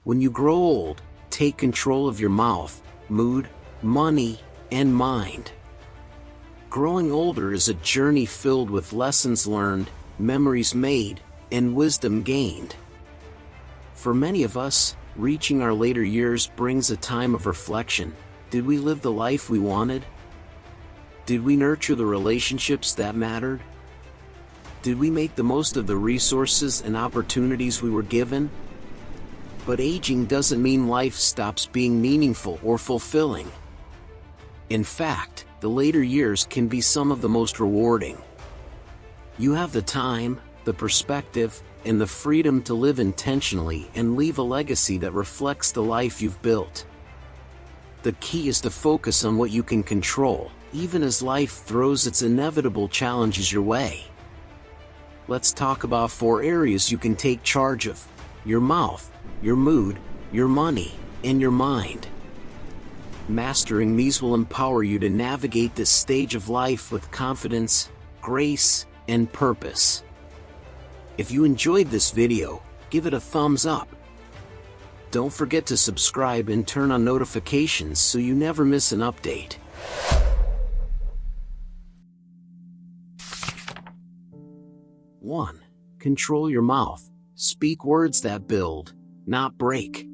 When you grow old, take control of your mouth, mood, money, and mind. Growing older is a journey filled with lessons learned, memories made, and wisdom gained. For many of us, reaching our later years brings a time of reflection. Did we live the life we wanted? Did we nurture the relationships that mattered? Did we make the most of the resources and opportunities we were given? But aging doesn't mean life stops being meaningful or fulfilling. In fact, the later years can be some of the most rewarding. You have the time, the perspective, and the freedom to live intentionally and leave a legacy that reflects the life you've built. The key is to focus on what you can control, even as life throws its inevitable challenges your way. Let's talk about 4 areas you can take charge of: your mouth, your mood, your money, and your mind. Mastering these will empower you to navigate this stage of life with confidence, grace, and purpose. If you enjoyed this video, give it a thumbs up. Don't forget to subscribe and turn on notifications so you never miss an update. 1. Control your mouth. Speak words that build, not break.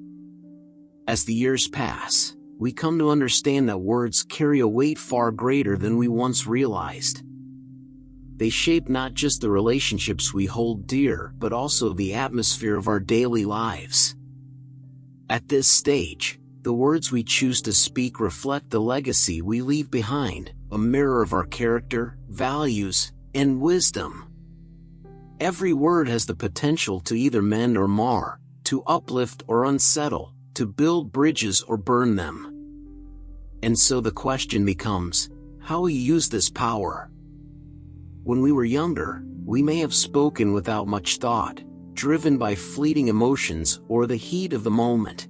As the years pass, we come to understand that words carry a weight far greater than we once realized. They shape not just the relationships we hold dear, but also the atmosphere of our daily lives. At this stage, the words we choose to speak reflect the legacy we leave behind, a mirror of our character, values, and wisdom. Every word has the potential to either mend or mar, to uplift or unsettle, to build bridges or burn them. And so the question becomes, how will you use this power? When we were younger, we may have spoken without much thought, driven by fleeting emotions or the heat of the moment.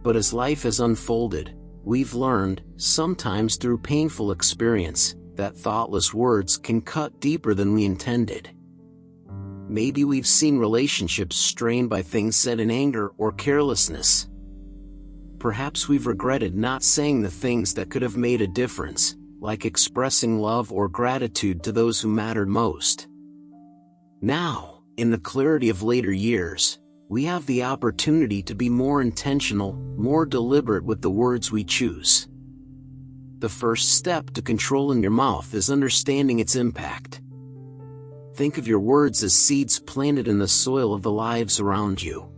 But as life has unfolded, we've learned, sometimes through painful experience, that thoughtless words can cut deeper than we intended. Maybe we've seen relationships strained by things said in anger or carelessness. Perhaps we've regretted not saying the things that could have made a difference, like expressing love or gratitude to those who mattered most. Now, in the clarity of later years, we have the opportunity to be more intentional, more deliberate with the words we choose. The first step to controlling your mouth is understanding its impact. Think of your words as seeds planted in the soil of the lives around you.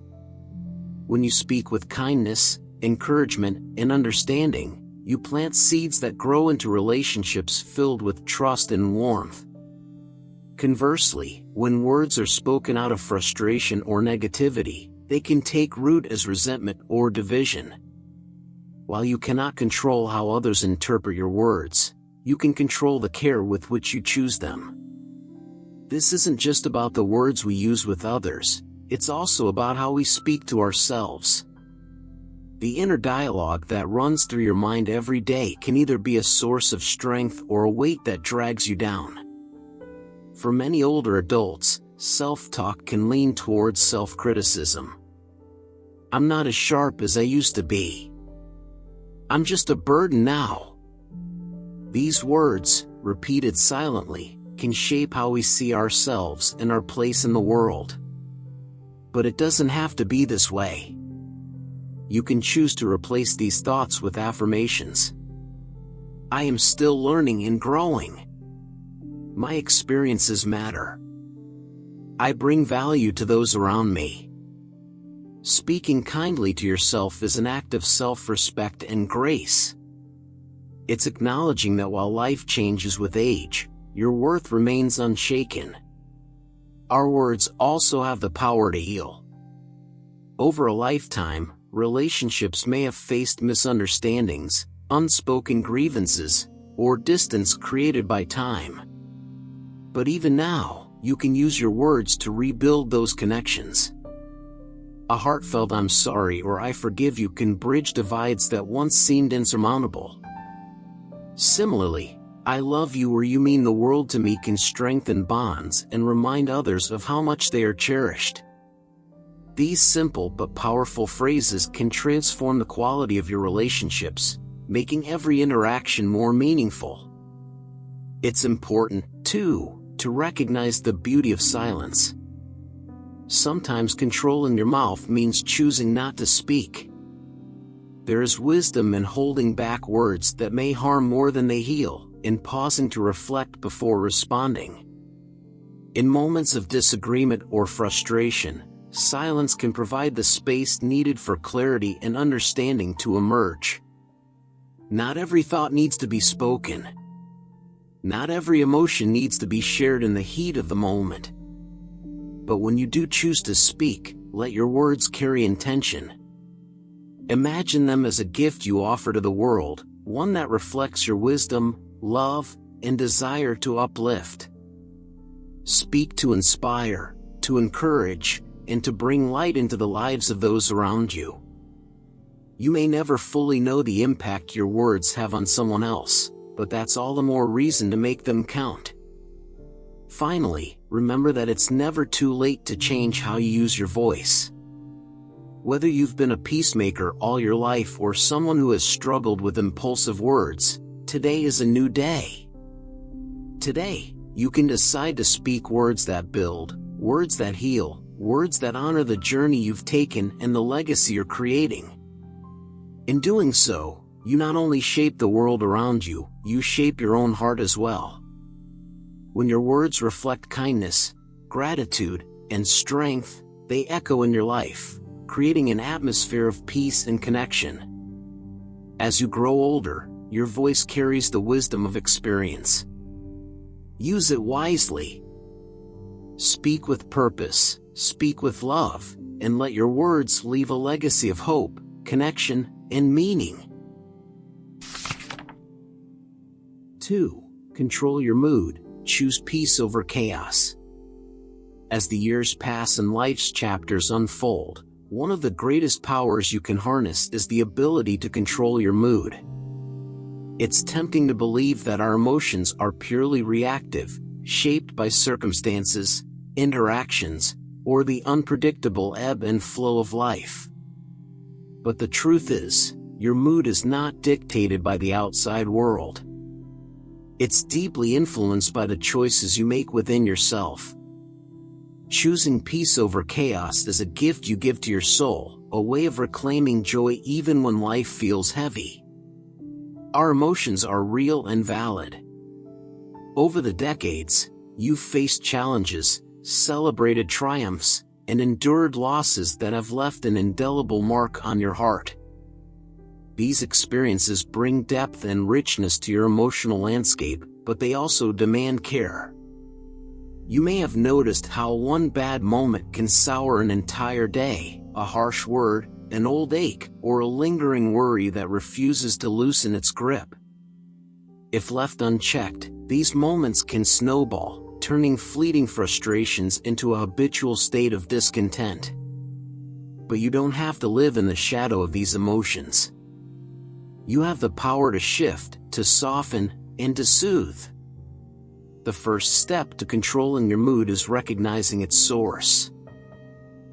When you speak with kindness, encouragement, and understanding, you plant seeds that grow into relationships filled with trust and warmth. Conversely, when words are spoken out of frustration or negativity, they can take root as resentment or division. While you cannot control how others interpret your words, you can control the care with which you choose them. This isn't just about the words we use with others, it's also about how we speak to ourselves. The inner dialogue that runs through your mind every day can either be a source of strength or a weight that drags you down. For many older adults, self-talk can lean towards self-criticism. I'm not as sharp as I used to be. I'm just a burden now. These words, repeated silently, can shape how we see ourselves and our place in the world. But it doesn't have to be this way. You can choose to replace these thoughts with affirmations. I am still learning and growing. My experiences matter. I bring value to those around me. Speaking kindly to yourself is an act of self-respect and grace. It's acknowledging that while life changes with age, your worth remains unshaken. Our words also have the power to heal. Over a lifetime, relationships may have faced misunderstandings, unspoken grievances, or distance created by time. But even now, you can use your words to rebuild those connections. A heartfelt "I'm sorry" or "I forgive you" can bridge divides that once seemed insurmountable. Similarly, "I love you" or "you mean the world to me" can strengthen bonds and remind others of how much they are cherished. These simple but powerful phrases can transform the quality of your relationships, making every interaction more meaningful. It's important, too, to recognize the beauty of silence. Sometimes controlling your mouth means choosing not to speak. There is wisdom in holding back words that may harm more than they heal, in pausing to reflect before responding. In moments of disagreement or frustration, silence can provide the space needed for clarity and understanding to emerge. Not every thought needs to be spoken. Not every emotion needs to be shared in the heat of the moment. But when you do choose to speak, let your words carry intention. Imagine them as a gift you offer to the world, one that reflects your wisdom, love, and desire to uplift. Speak to inspire, to encourage, and to bring light into the lives of those around you. You may never fully know the impact your words have on someone else, but that's all the more reason to make them count. Finally, remember that it's never too late to change how you use your voice. Whether you've been a peacemaker all your life or someone who has struggled with impulsive words, today is a new day. Today, you can decide to speak words that build, words that heal, words that honor the journey you've taken and the legacy you're creating. In doing so, you not only shape the world around you, you shape your own heart as well. When your words reflect kindness, gratitude, and strength, they echo in your life, creating an atmosphere of peace and connection. As you grow older, your voice carries the wisdom of experience. Use it wisely. Speak with purpose, speak with love, and let your words leave a legacy of hope, connection, and meaning. 2. Control your mood. Choose peace over chaos. As the years pass and life's chapters unfold, one of the greatest powers you can harness is the ability to control your mood. It's tempting to believe that our emotions are purely reactive, shaped by circumstances, interactions, or the unpredictable ebb and flow of life. But the truth is, your mood is not dictated by the outside world. It's deeply influenced by the choices you make within yourself. Choosing peace over chaos is a gift you give to your soul, a way of reclaiming joy even when life feels heavy. Our emotions are real and valid. Over the decades, you've faced challenges, celebrated triumphs, and endured losses that have left an indelible mark on your heart. These experiences bring depth and richness to your emotional landscape, but they also demand care. You may have noticed how one bad moment can sour an entire day, a harsh word, an old ache, or a lingering worry that refuses to loosen its grip. If left unchecked, these moments can snowball, turning fleeting frustrations into a habitual state of discontent. But you don't have to live in the shadow of these emotions. You have the power to shift, to soften, and to soothe. The first step to controlling your mood is recognizing its source.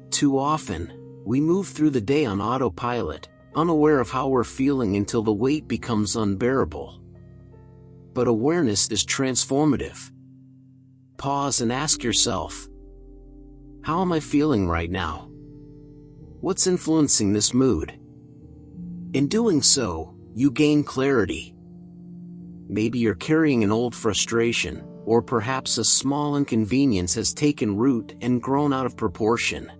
Too often, we move through the day on autopilot, unaware of how we're feeling until the weight becomes unbearable. But awareness is transformative. Pause and ask yourself, how am I feeling right now? What's influencing this mood? In doing so, you gain clarity. Maybe you're carrying an old frustration, or perhaps a small inconvenience has taken root and grown out of proportion.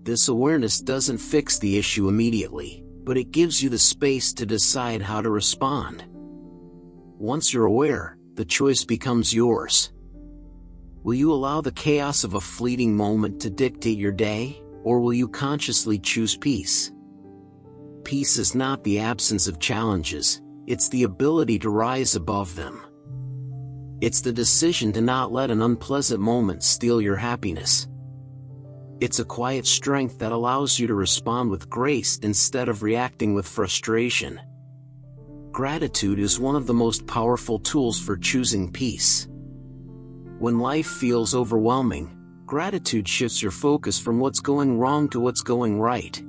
This awareness doesn't fix the issue immediately, but it gives you the space to decide how to respond. Once you're aware, the choice becomes yours. Will you allow the chaos of a fleeting moment to dictate your day, or will you consciously choose peace? Peace is not the absence of challenges, it's the ability to rise above them. It's the decision to not let an unpleasant moment steal your happiness. It's a quiet strength that allows you to respond with grace instead of reacting with frustration. Gratitude is one of the most powerful tools for choosing peace. When life feels overwhelming, Gratitude shifts your focus from what's going wrong to what's going right.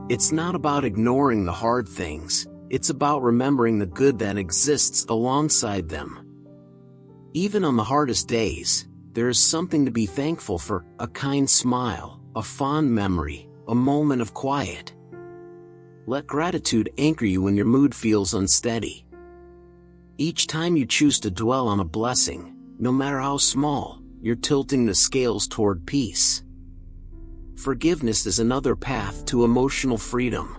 It's not about ignoring the hard things, it's about remembering the good that exists alongside them. Even on the hardest days, there is something to be thankful for: a kind smile, a fond memory, a moment of quiet. Let gratitude anchor you when your mood feels unsteady. Each time you choose to dwell on a blessing, no matter how small, you're tilting the scales toward peace. Forgiveness is another path to emotional freedom.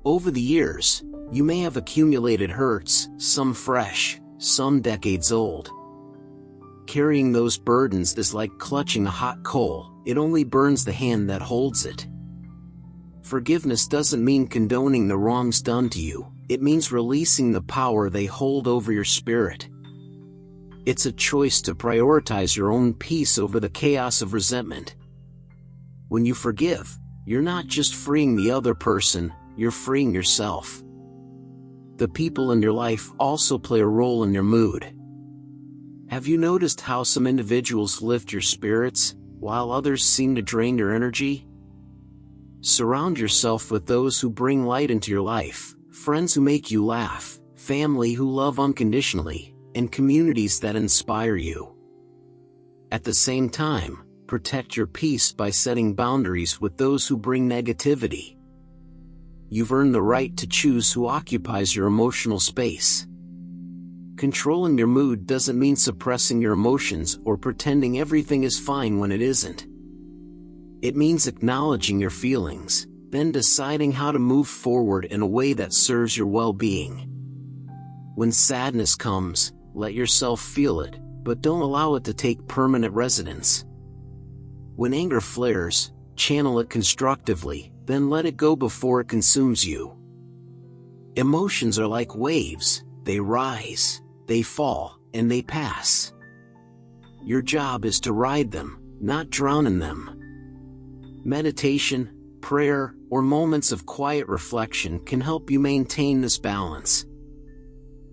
Over the years, you may have accumulated hurts, some fresh, some decades old. Carrying those burdens is like clutching a hot coal; it only burns the hand that holds it. Forgiveness doesn't mean condoning the wrongs done to you, it means releasing the power they hold over your spirit. It's a choice to prioritize your own peace over the chaos of resentment. When you forgive, you're not just freeing the other person, you're freeing yourself. The people in your life also play a role in your mood. Have you noticed how some individuals lift your spirits, while others seem to drain your energy? Surround yourself with those who bring light into your life, friends who make you laugh, family who love unconditionally, and communities that inspire you. At the same time, protect your peace by setting boundaries with those who bring negativity. You've earned the right to choose who occupies your emotional space. Controlling your mood doesn't mean suppressing your emotions or pretending everything is fine when it isn't. It means acknowledging your feelings, then deciding how to move forward in a way that serves your well-being. When sadness comes, let yourself feel it, but don't allow it to take permanent residence. When anger flares, channel it constructively, then let it go before it consumes you. Emotions are like waves: they rise, they fall, and they pass. Your job is to ride them, not drown in them. Meditation, prayer, or moments of quiet reflection can help you maintain this balance.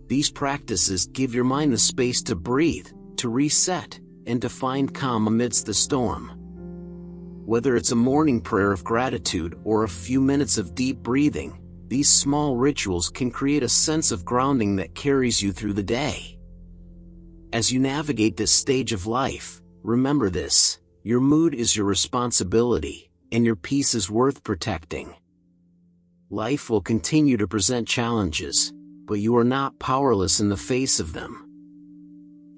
These practices give your mind the space to breathe, to reset, and to find calm amidst the storm. Whether it's a morning prayer of gratitude or a few minutes of deep breathing, these small rituals can create a sense of grounding that carries you through the day. As you navigate this stage of life, remember this: your mood is your responsibility, and your peace is worth protecting. Life will continue to present challenges, but you are not powerless in the face of them.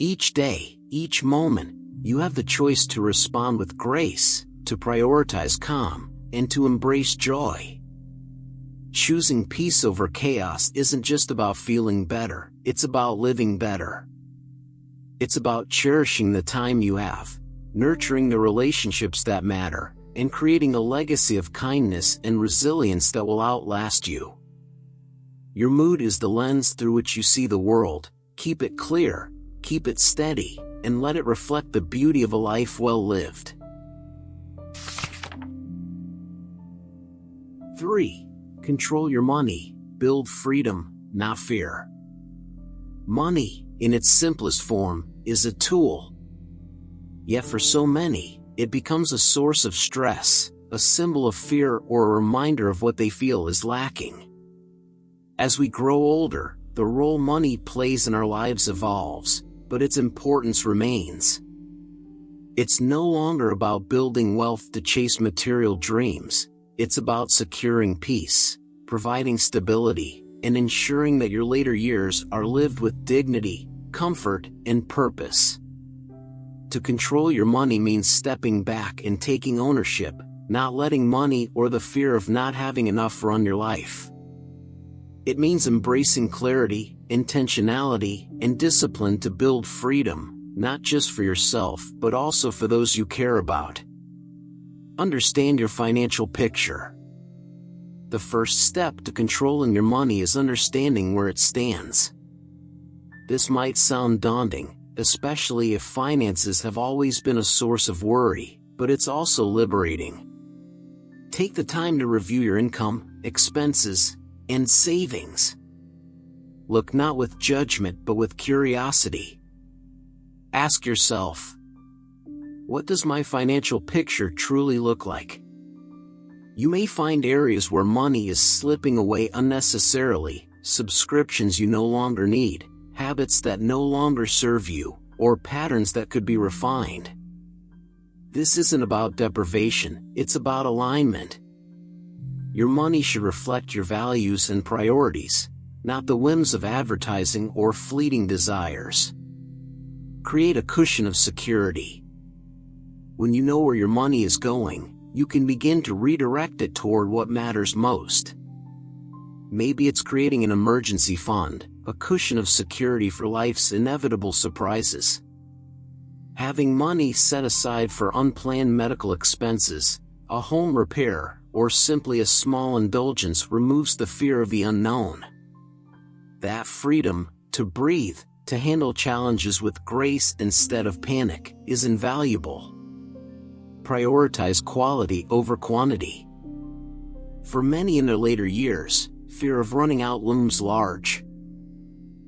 Each day, each moment, you have the choice to respond with grace, to prioritize calm, and to embrace joy. Choosing peace over chaos isn't just about feeling better, it's about living better. It's about cherishing the time you have, nurturing the relationships that matter, and creating a legacy of kindness and resilience that will outlast you. Your mood is the lens through which you see the world. Keep it clear, keep it steady, and let it reflect the beauty of a life well lived. 3. Control your money. Build freedom, not fear. Money, in its simplest form, is a tool. Yet for so many, it becomes a source of stress, a symbol of fear, or a reminder of what they feel is lacking. As we grow older, the role money plays in our lives evolves, but its importance remains. It's no longer about building wealth to chase material dreams. It's about securing peace, providing stability, and ensuring that your later years are lived with dignity, comfort, and purpose. To control your money means stepping back and taking ownership, not letting money or the fear of not having enough run your life. It means embracing clarity, intentionality, and discipline to build freedom, not just for yourself but also for those you care about. Understand your financial picture. The first step to controlling your money is understanding where it stands. This might sound daunting, especially if finances have always been a source of worry, but it's also liberating. Take the time to review your income, expenses, and savings. Look not with judgment but with curiosity. Ask yourself, What does my financial picture truly look like? You may find areas where money is slipping away unnecessarily, subscriptions you no longer need, habits that no longer serve you, or patterns that could be refined. This isn't about deprivation, it's about alignment. Your money should reflect your values and priorities, not the whims of advertising or fleeting desires. Create a cushion of security. When you know where your money is going, you can begin to redirect it toward what matters most. Maybe it's creating an emergency fund, a cushion of security for life's inevitable surprises. Having money set aside for unplanned medical expenses, a home repair, or simply a small indulgence removes the fear of the unknown. That freedom, to breathe, to handle challenges with grace instead of panic, is invaluable. Prioritize quality over quantity. For many in their later years, fear of running out looms large.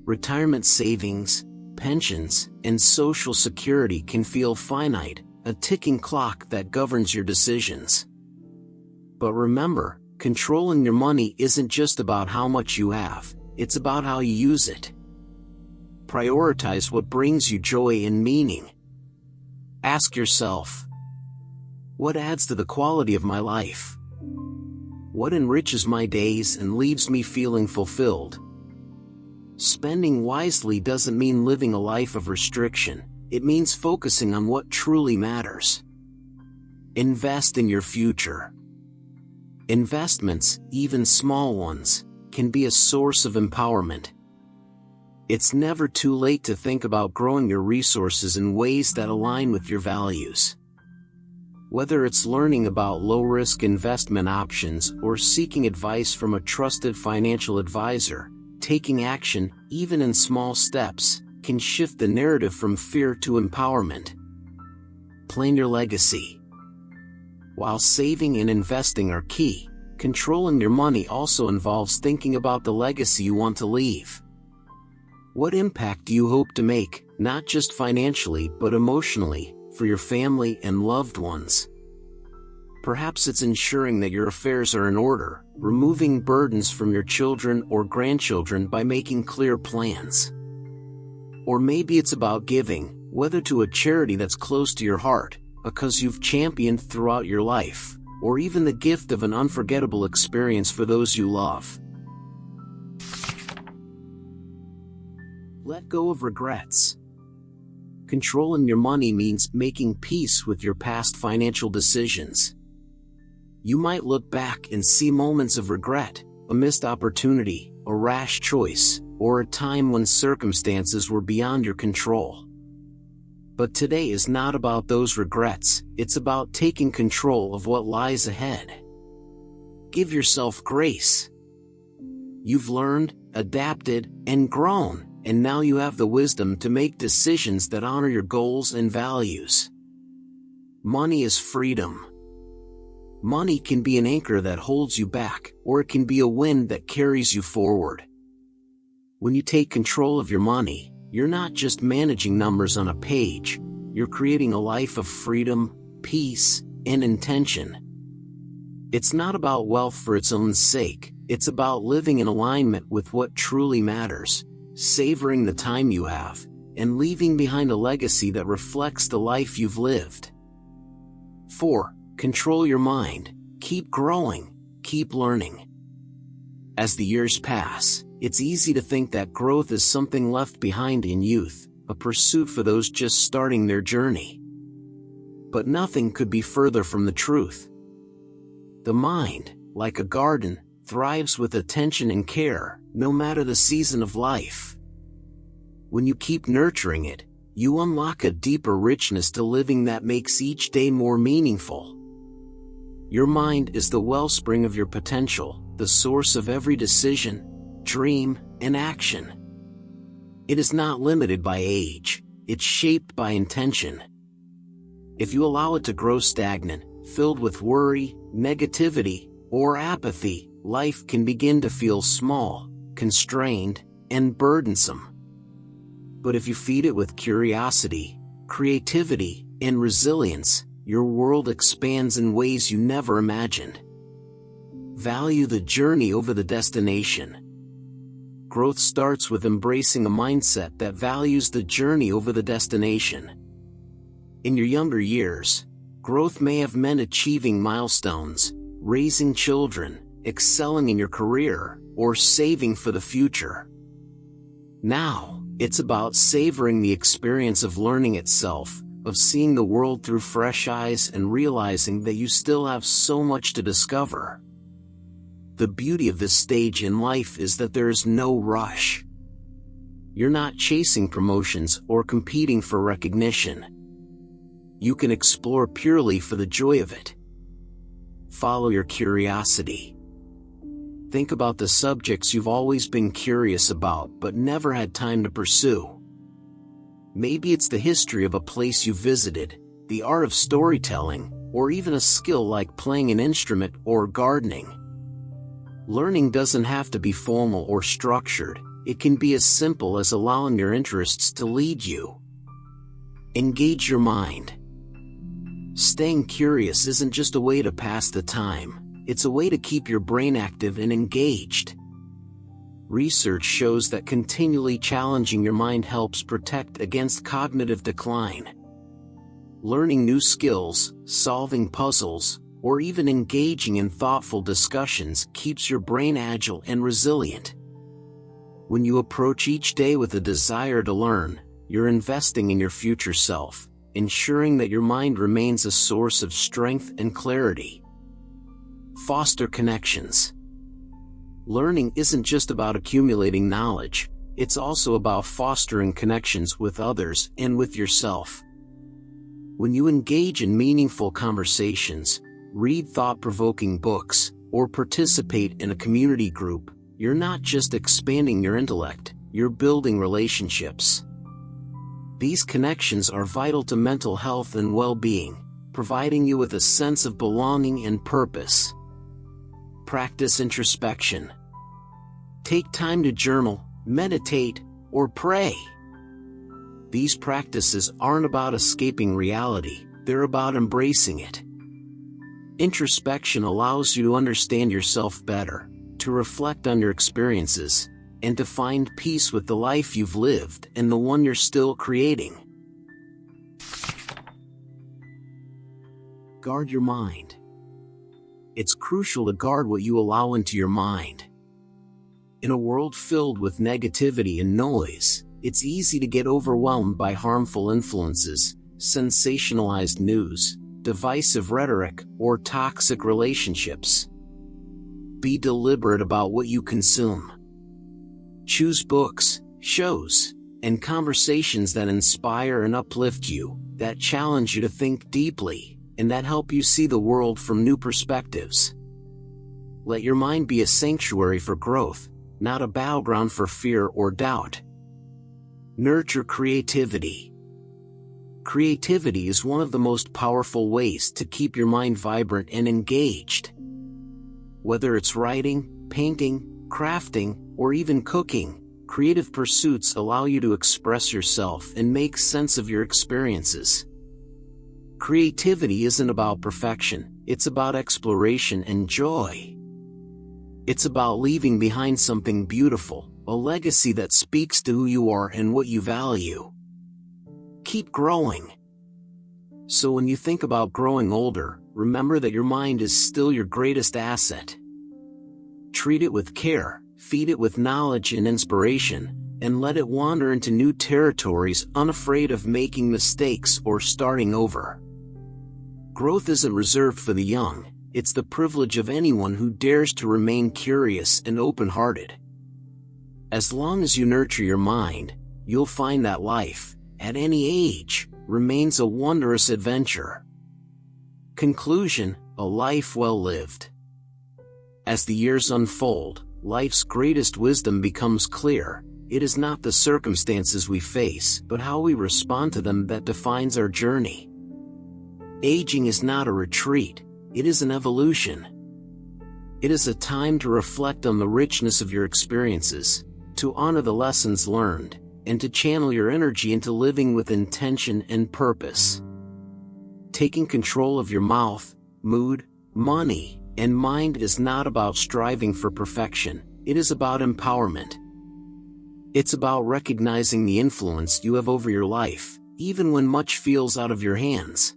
Retirement savings, pensions, and social security can feel finite, a ticking clock that governs your decisions. But remember, controlling your money isn't just about how much you have, it's about how you use it. Prioritize what brings you joy and meaning. Ask yourself, what adds to the quality of my life? What enriches my days and leaves me feeling fulfilled? Spending wisely doesn't mean living a life of restriction, it means focusing on what truly matters. Invest in your future. Investments, even small ones, can be a source of empowerment. It's never too late to think about growing your resources in ways that align with your values. Whether it's learning about low-risk investment options or seeking advice from a trusted financial advisor, taking action, even in small steps, can shift the narrative from fear to empowerment. Plan your legacy. While saving and investing are key, controlling your money also involves thinking about the legacy you want to leave. What impact do you hope to make, not just financially but emotionally, for your family and loved ones? Perhaps it's ensuring that your affairs are in order, removing burdens from your children or grandchildren by making clear plans. Or maybe it's about giving, whether to a charity that's close to your heart, a cause you've championed throughout your life, or even the gift of an unforgettable experience for those you love. Let go of regrets. Controlling your money means making peace with your past financial decisions. You might look back and see moments of regret, a missed opportunity, a rash choice, or a time when circumstances were beyond your control. But today is not about those regrets, it's about taking control of what lies ahead. Give yourself grace. You've learned, adapted, and grown, and now you have the wisdom to make decisions that honor your goals and values. Money is freedom. Money can be an anchor that holds you back, or it can be a wind that carries you forward. When you take control of your money, you're not just managing numbers on a page, you're creating a life of freedom, peace, and intention. It's not about wealth for its own sake, it's about living in alignment with what truly matters, savoring the time you have, and leaving behind a legacy that reflects the life you've lived. 4. Control your mind. Keep growing, keep learning. As the years pass, it's easy to think that growth is something left behind in youth, a pursuit for those just starting their journey. But nothing could be further from the truth. The mind, like a garden, thrives with attention and care, no matter the season of life. When you keep nurturing it, you unlock a deeper richness to living that makes each day more meaningful. Your mind is the wellspring of your potential, the source of every decision, dream, and action. It is not limited by age, it's shaped by intention. If you allow it to grow stagnant, filled with worry, negativity, or apathy, life can begin to feel small, constrained, and burdensome. But if you feed it with curiosity, creativity, and resilience, your world expands in ways you never imagined. Value the journey over the destination. Growth starts with embracing a mindset that values the journey over the destination. In your younger years, growth may have meant achieving milestones, raising children, excelling in your career, or saving for the future. Now, it's about savoring the experience of learning itself, of seeing the world through fresh eyes and realizing that you still have so much to discover. The beauty of this stage in life is that there is no rush. You're not chasing promotions or competing for recognition. You can explore purely for the joy of it. Follow your curiosity. Think about the subjects you've always been curious about but never had time to pursue. Maybe it's the history of a place you visited, the art of storytelling, or even a skill like playing an instrument or gardening. Learning doesn't have to be formal or structured. It can be as simple as allowing your interests to lead you. Engage your mind. Staying curious isn't just a way to pass the time, it's a way to keep your brain active and engaged. Research shows that continually challenging your mind helps protect against cognitive decline. Learning new skills, solving puzzles, or even engaging in thoughtful discussions keeps your brain agile and resilient. When you approach each day with a desire to learn, you're investing in your future self, ensuring that your mind remains a source of strength and clarity. Foster connections. Learning isn't just about accumulating knowledge, it's also about fostering connections with others and with yourself. When you engage in meaningful conversations, read thought-provoking books, or participate in a community group, you're not just expanding your intellect, you're building relationships. These connections are vital to mental health and well-being, providing you with a sense of belonging and purpose. Practice introspection. Take time to journal, meditate, or pray. These practices aren't about escaping reality, they're about embracing it. Introspection allows you to understand yourself better, to reflect on your experiences, and to find peace with the life you've lived and the one you're still creating. Guard your mind. It's crucial to guard what you allow into your mind. In a world filled with negativity and noise, it's easy to get overwhelmed by harmful influences, sensationalized news, divisive rhetoric, or toxic relationships. Be deliberate about what you consume. Choose books, shows, and conversations that inspire and uplift you, that challenge you to think deeply, and that help you see the world from new perspectives. Let your mind be a sanctuary for growth, not a battleground for fear or doubt. Nurture creativity. Creativity is one of the most powerful ways to keep your mind vibrant and engaged. Whether it's writing, painting, crafting, or even cooking, creative pursuits allow you to express yourself and make sense of your experiences. Creativity isn't about perfection, it's about exploration and joy. It's about leaving behind something beautiful, a legacy that speaks to who you are and what you value. Keep growing. So when you think about growing older, remember that your mind is still your greatest asset. Treat it with care, feed it with knowledge and inspiration, and let it wander into new territories unafraid of making mistakes or starting over. Growth isn't reserved for the young, it's the privilege of anyone who dares to remain curious and open-hearted. As long as you nurture your mind, you'll find that life, at any age, remains a wondrous adventure. Conclusion: a life well lived. As the years unfold, life's greatest wisdom becomes clear. It is not the circumstances we face, but how we respond to them that defines our journey. Aging is not a retreat, it is an evolution. It is a time to reflect on the richness of your experiences, to honor the lessons learned, and to channel your energy into living with intention and purpose. Taking control of your mouth, mood, money, and mind is not about striving for perfection, it is about empowerment. It's about recognizing the influence you have over your life, even when much feels out of your hands.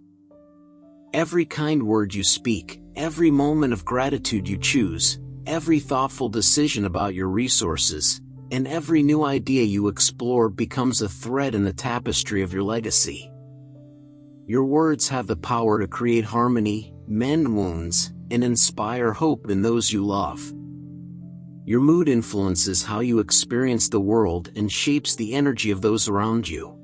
Every kind word you speak, every moment of gratitude you choose, every thoughtful decision about your resources, and every new idea you explore becomes a thread in the tapestry of your legacy. Your words have the power to create harmony, mend wounds, and inspire hope in those you love. Your mood influences how you experience the world and shapes the energy of those around you.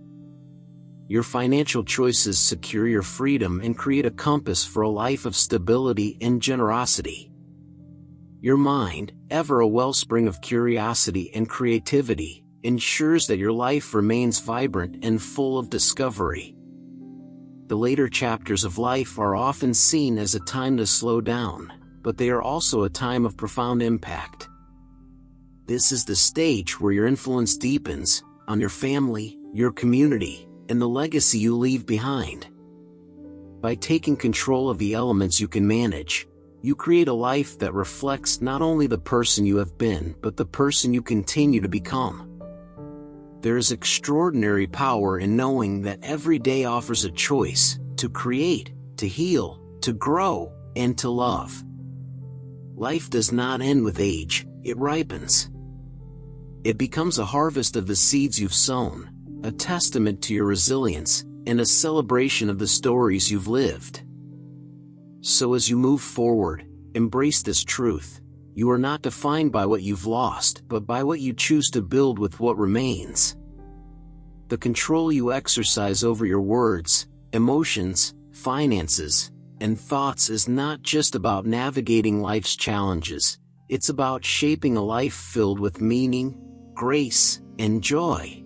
Your financial choices secure your freedom and create a compass for a life of stability and generosity. Your mind, ever a wellspring of curiosity and creativity, ensures that your life remains vibrant and full of discovery. The later chapters of life are often seen as a time to slow down, but they are also a time of profound impact. This is the stage where your influence deepens on your family, your community, and the legacy you leave behind. By taking control of the elements you can manage, you create a life that reflects not only the person you have been but the person you continue to become. There is extraordinary power in knowing that every day offers a choice to create, to heal, to grow, and to love. Life does not end with age, it ripens. It becomes a harvest of the seeds you've sown, a testament to your resilience, and a celebration of the stories you've lived. So as you move forward, embrace this truth: you are not defined by what you've lost, but by what you choose to build with what remains. The control you exercise over your words, emotions, finances, and thoughts is not just about navigating life's challenges, it's about shaping a life filled with meaning, grace, and joy.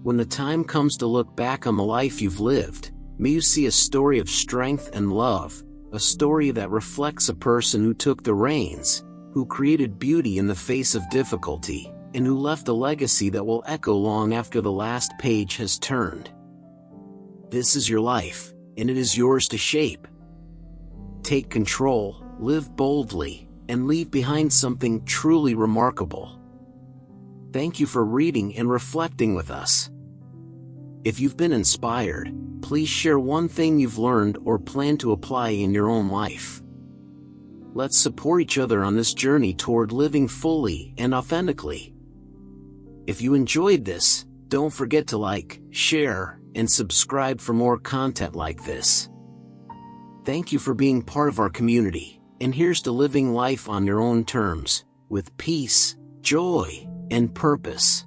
When the time comes to look back on the life you've lived, may you see a story of strength and love, a story that reflects a person who took the reins, who created beauty in the face of difficulty, and who left a legacy that will echo long after the last page has turned. This is your life, and it is yours to shape. Take control, live boldly, and leave behind something truly remarkable. Thank you for reading and reflecting with us. If you've been inspired, please share one thing you've learned or plan to apply in your own life. Let's support each other on this journey toward living fully and authentically. If you enjoyed this, don't forget to like, share, and subscribe for more content like this. Thank you for being part of our community, and here's to living life on your own terms, with peace, joy, and purpose.